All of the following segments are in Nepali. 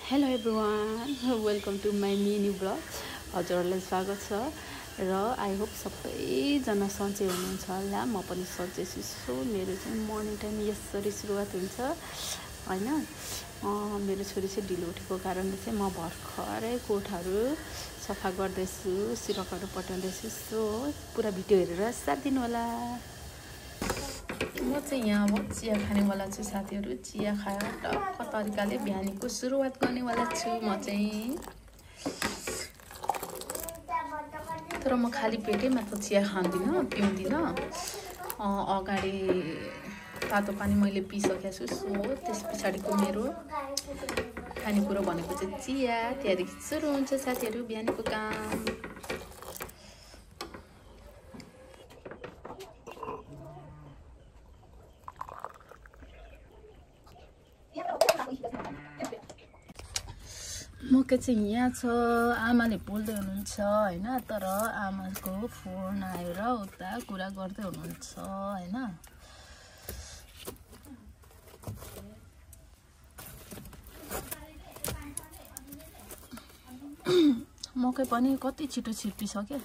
Hello everyone, welcome to my mini blog. हजुरहरूलाई स्वागत छ र आई होप सबैजना सन्चै हुनुहुन्छ होला। म पनि सन्चै छु। सो मेरो चाहिँ मर्निङ टाइम यसरी सुरुवात हुन्छ हैन। मेरो छोरी चाहिँ ढिलो उठेको कारणले चाहिँ म भर्खरै कोठाहरू सफा गर्दैछु, सिरकहरू पट्याउँदैछु। सो पुरा भिडियो हेरेर साथ दिनु होला। म चाहिँ यहाँ अब चिया खानेवाला छु साथीहरू। चिया खाएर टक्क तरिकाले बिहानीको सुरुवात गर्नेवाला छु म चाहिँ। तर म खाली पेटैमा त चिया खाँदिनँ, पिउँदिनँ। अगाडि तातो पानी मैले पिइसकेको छु। सो त्यस पछाडिको मेरो खानेकुरो भनेको चाहिँ चिया। त्यहाँदेखि सुरु हुन्छ साथीहरू बिहानीको काम। मकै चाहिँ यहाँ छ, आमाले बोल्दै हुनुहुन्छ हैन। तर आमाको फोन आएर उता कुरा गर्दै हुनुहुन्छ हैन। मकै पनि कति छिटो छिप्पिसक्यो।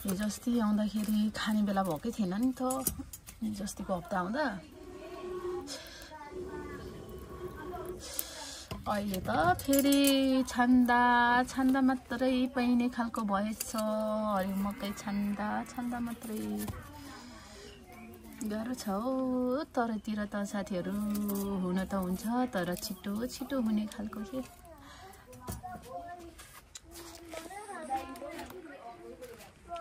हिजो अस्ति आउँदाखेरि खाने बेला भएकै थिएन नि त, हिजो अस्तिको हप्ता आउँदा। अहिले त फेरि छान्दा मात्रै पाइने खालको भएछ। हरियो मकै छान्दा मात्रै गाह्रो छ हो। तरतिर त साथीहरू हुन त हुन्छ, तर छिटो हुने खालको के।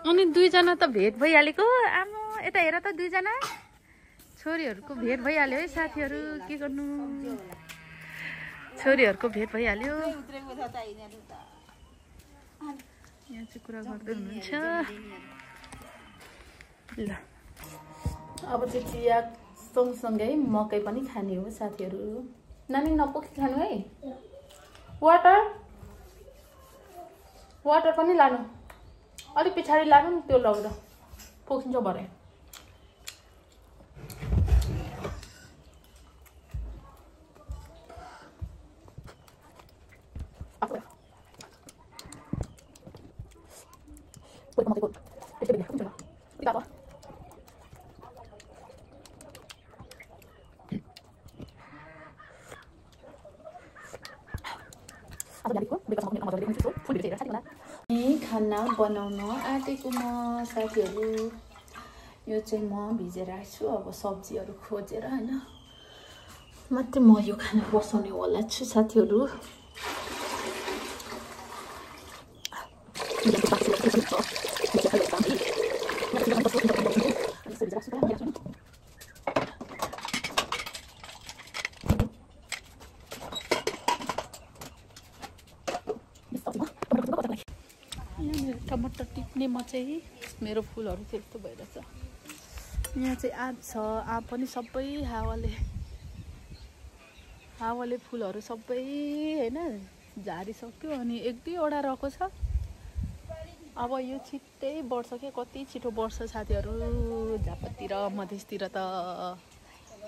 अनि दुईजना त भेट भइहालेको। आमा यता हेर त, दुईजना छोरीहरूको भेट भइहाल्यो है साथीहरू। के गर्नु, छोरीहरूको भेट भइहाल्यो। यहाँ चाहिँ कुरा गर्दै हुनुहुन्छ ल। अब चाहिँ चिया सँगसँगै मकै पनि खाने हो साथीहरू। नानी नपोखी खानु है। वाटर पनि लानु, अलिक पछाडि लानु नि, त्यो लग्दा पोखिन्छ भरे। खाना बनाउन आँटेको म साथीहरू। यो चाहिँ म भिजेर आएको छु। अब सब्जीहरू खोजेर हैन मात्रै म यो खाना बसाउने होला छु साथीहरू। टमाटर टिप्ने म चाहिँ, मेरो फुलहरू चाहिँ यस्तो भइरहेछ। यहाँ चाहिँ आँप छ, आँप पनि सबै हावाले फुलहरू सबै हैन झारिसक्यो। अनि एक दुईवटा रहेको छ। अब यो छिट्टै बढ्छ क्या, कति छिटो बढ्छ साथीहरू। झापातिर मधेसतिर त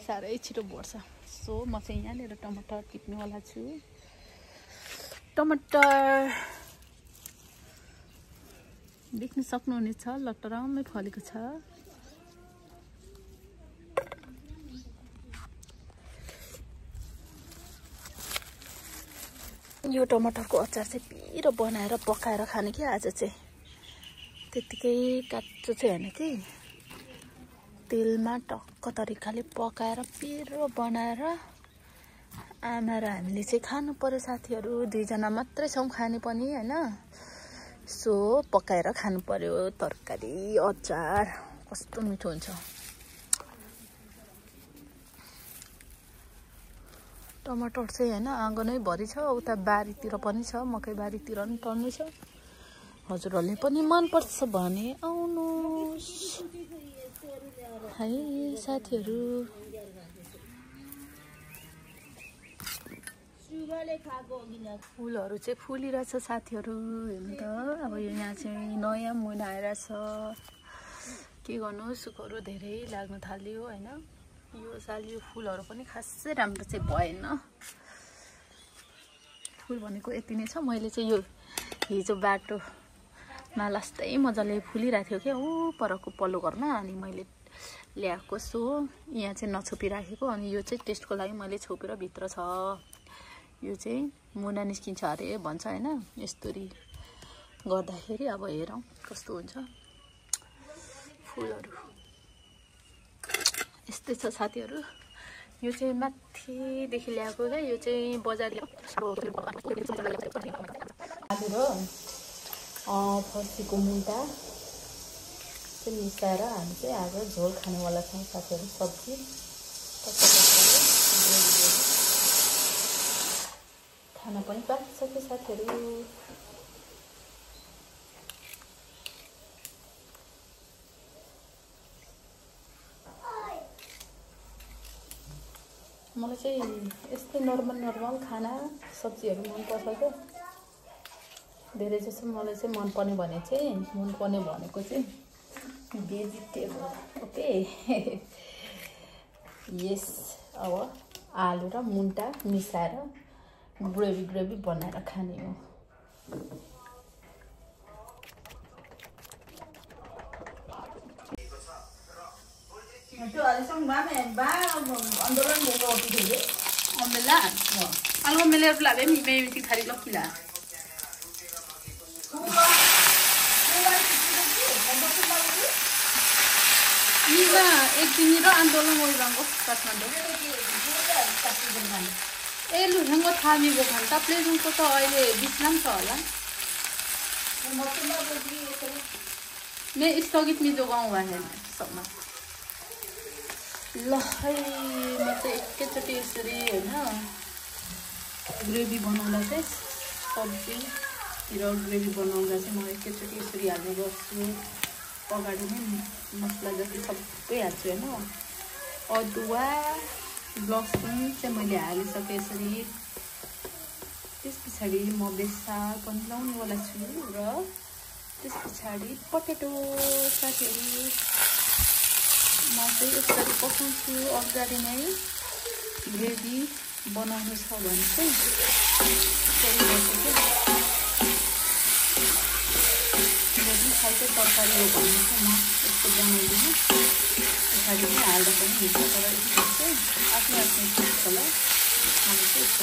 साह्रै छिटो बढ्छ। सो म चाहिँ यहाँनिर टमाटर टिप्नेवाला छु। टमाटर देख्न सक्नुहुनेछ, लटरामै फलेको छ। यो टमाटरको अचार चाहिँ पिरो बनाएर पकाएर खाने कि आज चाहिँ। त्यतिकै काँचो चाहिँ होइन कि, तेलमा टक्क तरिकाले पकाएर पिरो बनाएर आमा र हामीले चाहिँ खानु पर्यो साथीहरू। दुईजना मात्रै छौँ खाने पनि हैन। सो पकाएर खानु पर्यो। तरकारी अचार कस्तो मिठो हुन्छ। टमाटर चाहिँ हैन आँगनै भरि छ। उता बारीतिर पनि छ, मकै बारीतिर पनि पर्ने छ। हजुरहरूले पनि मनपर्छ भने आउनुहोस् है साथीहरू। फुलहरू चाहिँ फुलिरहेछ साथीहरू। हेर्नु त, अब यहाँ चाहिँ नयाँ मुना आइरहेछ। के गर्नु, सुखहरू धेरै लाग्न थाल्यो हैन। यो साल यो फुलहरू पनि खासै राम्रो चाहिँ भएन। फुल भनेको यति नै छ। मैले चाहिँ यो हिजो बाटोमा लास्तै मजाले फुलिरहेको थियो क्या ऊ परको पल्लो घरमा, अनि मैले ल्याएको सो यहाँ चाहिँ नछोपिराखेको। अनि यो चाहिँ टेस्टको लागि मैले छोपेर भित्र छ। यो चाहिँ मुना निस्किन्छ अरे भन्छ होइन, यस्तोरी गर्दाखेरि। अब हेरौँ कस्तो हुन्छ फुलहरू। यस्तै छ साथीहरू। यो चाहिँ माथिदेखि ल्याएको क्या, यो चाहिँ बजार आलु र फर्सीको मुन्टा चाहिँ मिसाएर हामी चाहिँ आज झोल खानेवाला छौँ साथीहरू। सब्जी खाना पनि पाकिसक्यो साथीहरू। मलाई चाहिँ यस्तै नर्मल खाना सब्जीहरू मनपर्छ क्या। धेरै जसो मलाई चाहिँ मनपर्ने भनेको चाहिँ भेजिटेबल। ओके यस। अब आलु र मुन्टा मिसाएर ग्रेभी बनाएर खाने हो। त्यो अहिलेसम्म आन्दोलन भएको थियो Omela, algo me le habla mi baby si khari lokila. Ina ek din ro आन्दोलन गरिरहेको काठमाडौँ। ए लु हेंगो थामीको घण्टा प्लेजुङको त अहिले बिचमा छ होला। ने स्थगित मिजो गाउँ भएन सबमा। ल है म चाहिँ एकैचोटि यसरी हैन ग्रेभी बनाउँदा चाहिँ सब्जी र ग्रेभी बनाउँदा चाहिँ म एकैचोटि यसरी हाल्ने गर्छु। अगाडि नै मसला जति सबै हाल्छु हैन। अदुवा लसुन चाहिँ मैले हालिसके यसरी। त्यस पछाडि म बेसार पनि लाउनेवाला छु र त्यस पछाडि पटेटो साथीहरु म चाहिँ यसरी पकाउँछु। अगाडि नै ग्रेभी बनाउनु छ भने चाहिँ यसरी गर्छु। ग्रेभी खालको तरकारी हो भने चाहिँ म यस्तो बनाउँदिनँ। पछाडि नै हाल्दा पनि हुन्छ, तर यसको चाहिँ आफ्नो आफ्नो टेस्ट होला। मैले चाहिँ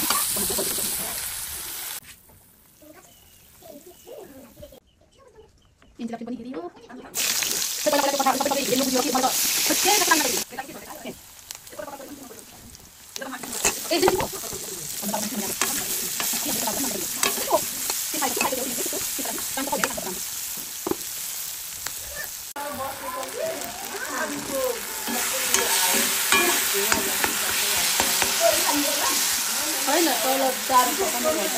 इंजला पनि हेरियो सबैलाई पठाएर सबै हेर्नु बुझ्यो कि मलाई के काम गर्नु ए दिदी हैन तल चार पकाउनु पर्छ।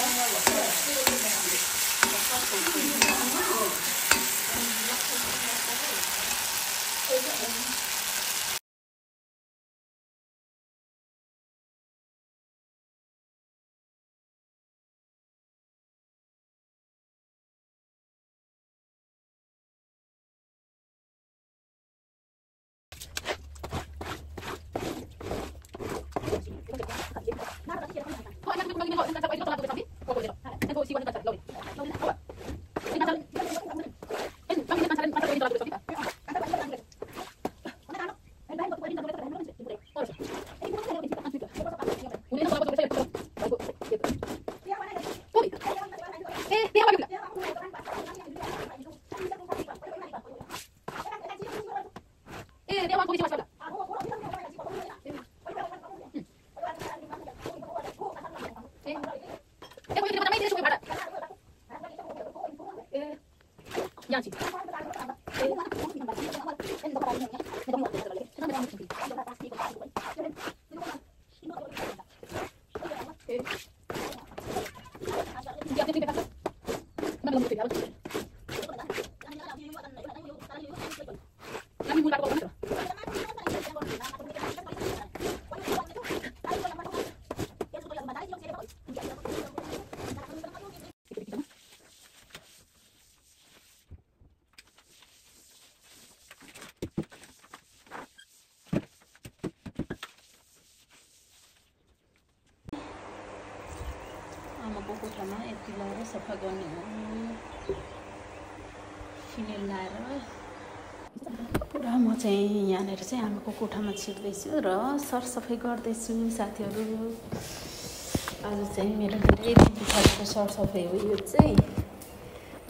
आमाको कोठामा यति लगाएर सफा गर्ने हो फिनेल लाएर पुरा म चाहिँ यहाँनिर चाहिँ आमाको कोठामा छिर्दैछु र सरसफाइ गर्दैछु साथीहरू आज चाहिँ मेरो धेरै दिन पछाडिको सरसफाइ हो यो चाहिँ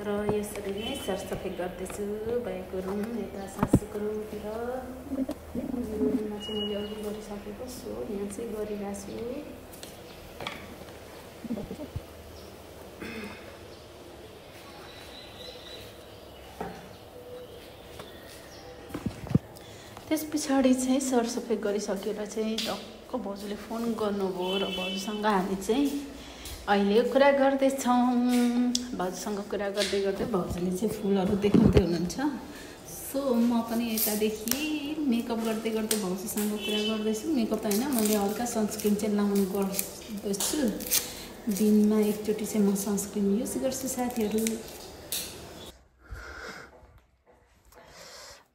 र यसरी नै सरसफाइ गर्दैछु भएको रुम यता सासूको रुमतिर रुममा चाहिँ मैले अघि गरिसकेको छु यहाँ चाहिँ गरिरहेको छु त्यस पछाडि चाहिँ सरसफाइ गरिसकेर चाहिँ टक्क भाउजूले फोन गर्नुभयो र भाउजूसँग हामी चाहिँ अहिले कुरा गर्दैछौँ भाउजूसँग कुरा गर्दै गर्दै भाउजूले चाहिँ फुलहरू देखाउँदै हुनुहुन्छ सो म पनि यतादेखि मेकअप गर्दै गर्दै भाउजूसँग कुरा गर्दैछु मेकअप त होइन मैले हल्का सनस्क्रिन चाहिँ लाउनु गर्दैछु दिनमा एकचोटि चाहिँ म सनस्क्रिन युज गर्छु साथीहरू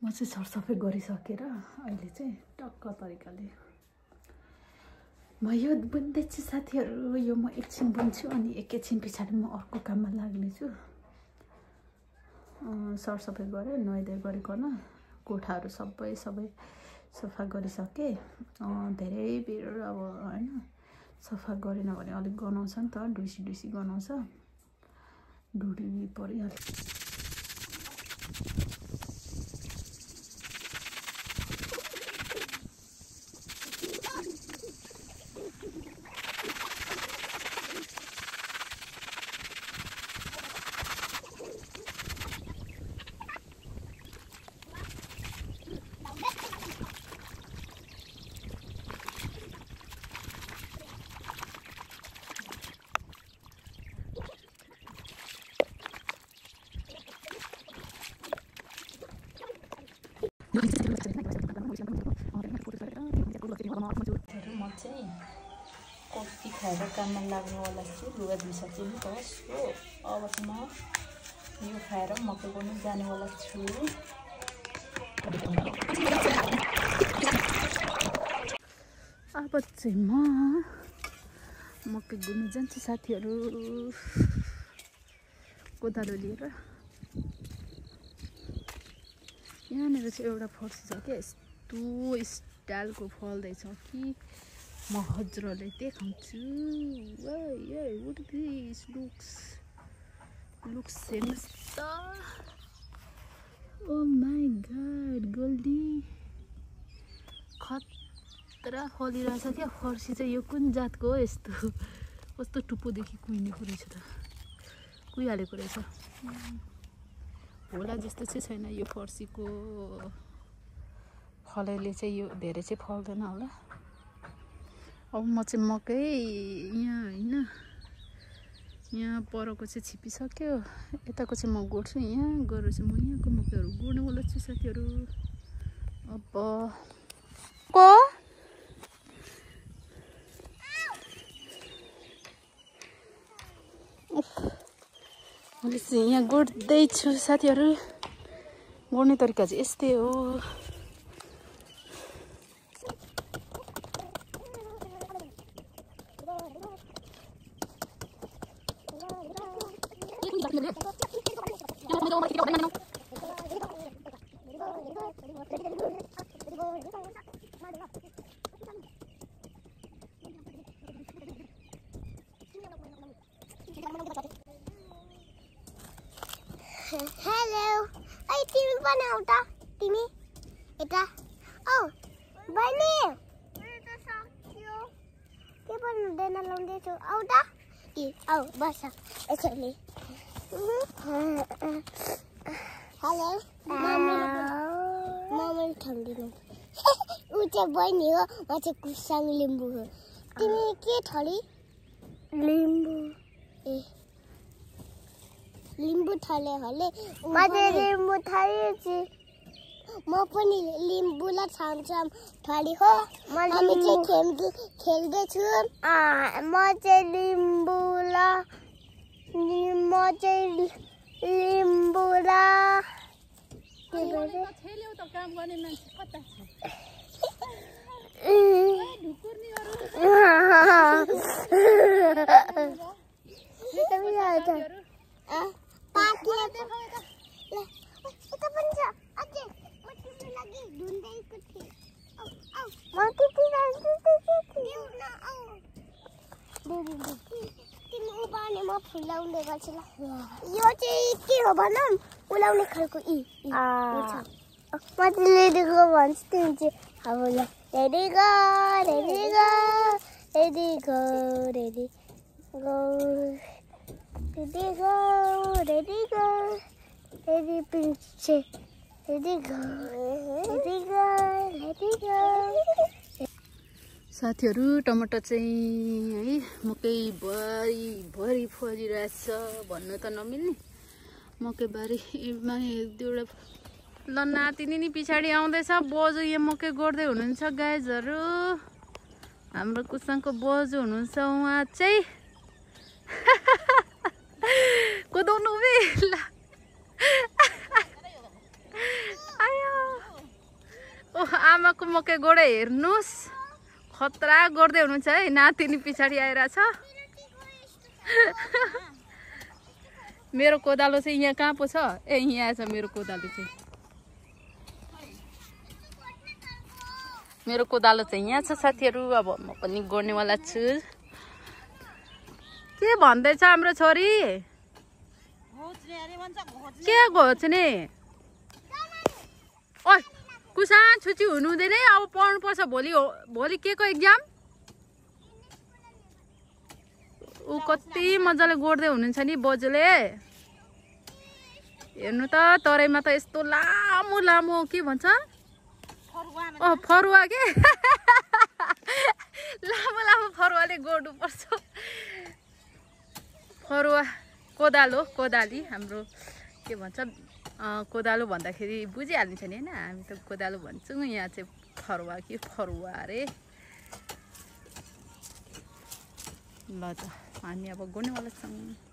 म चाहिँ सरसफाइ गरिसकेर अहिले चाहिँ टक्क तरिकाले म यो बुन्दैछु साथीहरू यो म एकछिन बुन्छु अनि एकैछिन पछाडि म अर्को काममा लाग्नेछु सरसफाइ गरेँ नुहाइधुवाइ गरिकन कोठाहरू सबै सफा गरिसकेँ धेरै भिड अब होइन सफा गरेन भने अलिक गनाउँछ नि त डुसी गनाउँछ ढुडी परिहाल्छ म चाहिँ कफी खाएर काममा लाग्नुवाला छु लुगा धुइसकेँ नि त हो अब चाहिँ म यो खाएर मकै गर्नु जानेवाला छु अब चाहिँ म मकै गुड्नु जान्छु साथीहरू कोदालो लिएर यहाँनिर चाहिँ एउटा फर्सी छ क्या यस्तो स्टाइलको फल्दैछ कि म हजुरहरूले देखाउँछु what this looks हेर्नुहोस् त ओ माई गॉड गोल्डी खतरा फलिरहेछ क्या फर्सी चाहिँ यो कुन जातको हो यस्तो कस्तो टुप्पोदेखि कुहिनेको रहेछ त कुहिहालेको रहेछ होला जस्तो चाहिँ छैन यो फर्सीको फलैले चाहिँ यो धेरै चाहिँ फल्दैन होला अब म चाहिँ मकै यहाँ होइन यहाँ परको चाहिँ छिपिसक्यो यताको चाहिँ म गोड्छु यहाँ गएर चाहिँ म यहाँको मकैहरू गोड्नेवाला छु साथीहरू अब मैले चाहिँ यहाँ गोड्दैछु साथीहरू गोड्ने तरिका चाहिँ यस्तै हो हेलो ऐ तिमी पनि आऊ त तिमी यता औ बहिनी मेरो त सक्यो के पनि हुँदैन लाउँदैछु आऊ त ए आऊ बस यसरी हेलो मम्मी ठन्दिनु ऊ चाहिँ बहिनी हो म चाहिँ कुसाङ लिम्बू हो तिमी के थली लिम्बू ए लिम्बू थले हले मैले लिम्बू थलेछु म पनि लिम्बूलाई छामछाम थली हो हामी चाहिँ खेल्दै छु म चाहिँ लिम्बूलाई छेल्यौ त काम गर्ने मान्छे कता छ ढुकुर नि यता पनि छ अझै म तिम्रो लागि ढुन्डेको थिएँ म तिमी उभाउने म फुलाउने गर्छु ल यो चाहिँ के हो भनौँ उलाउने खालको म रेडी गो भन्छु तिमी चाहिँ अब ल ready go ready go ready go ready go ready go ready go ready पिन्छे ready go ready go ready go साथीहरू टमाटर चाहिँ है मकै भरि फरिरहेछ भन्नु त नमिल्ने मकै बारीमा एक दुईवटा ल नातिनी नि पछाडि आउँदैछ बोजू यहाँ मकै गोड्दै हुनुहुन्छ गाइजहरू हाम्रो कुसाङको बोजू हुनुहुन्छ उहाँ चाहिँ कुदाउनु ल आयो ओ आमाको मकै गोडे हेर्नुहोस् खतरा गर्दै हुनुहुन्छ है नातिनी पछाडि आइरहेछ मेरो कोदालो चाहिँ यहाँ कहाँ पो छ ए यहाँ आएछ मेरो कोदालो चाहिँ मेरो कोदालो चाहिँ यहाँ छ साथीहरू अब म पनि गोड्नेवाला छु के भन्दैछ हाम्रो छोरी के घोच्ने ओइ कुसान छुट्टी हुनु हुँदैन अब पढ्नु पर्छ भोलि के को एक्जाम ऊ कति मजाले गोड्दै हुनुहुन्छ नि बोजूले हेर्नु त तराईमा त यस्तो लामो लामो के भन्छ फरुवा के लामो लामो फरुवाले गोड्नु पर्छ फरुवा कोदाली हाम्रो के भन्छ कोदालो भन्दाखेरि बुझिहालिन्छ नि होइन हामी त कोदालो भन्छौँ यहाँ चाहिँ फरुवा कि फरुवा अरे ल त हामी अब गोड्नेवाला छौँ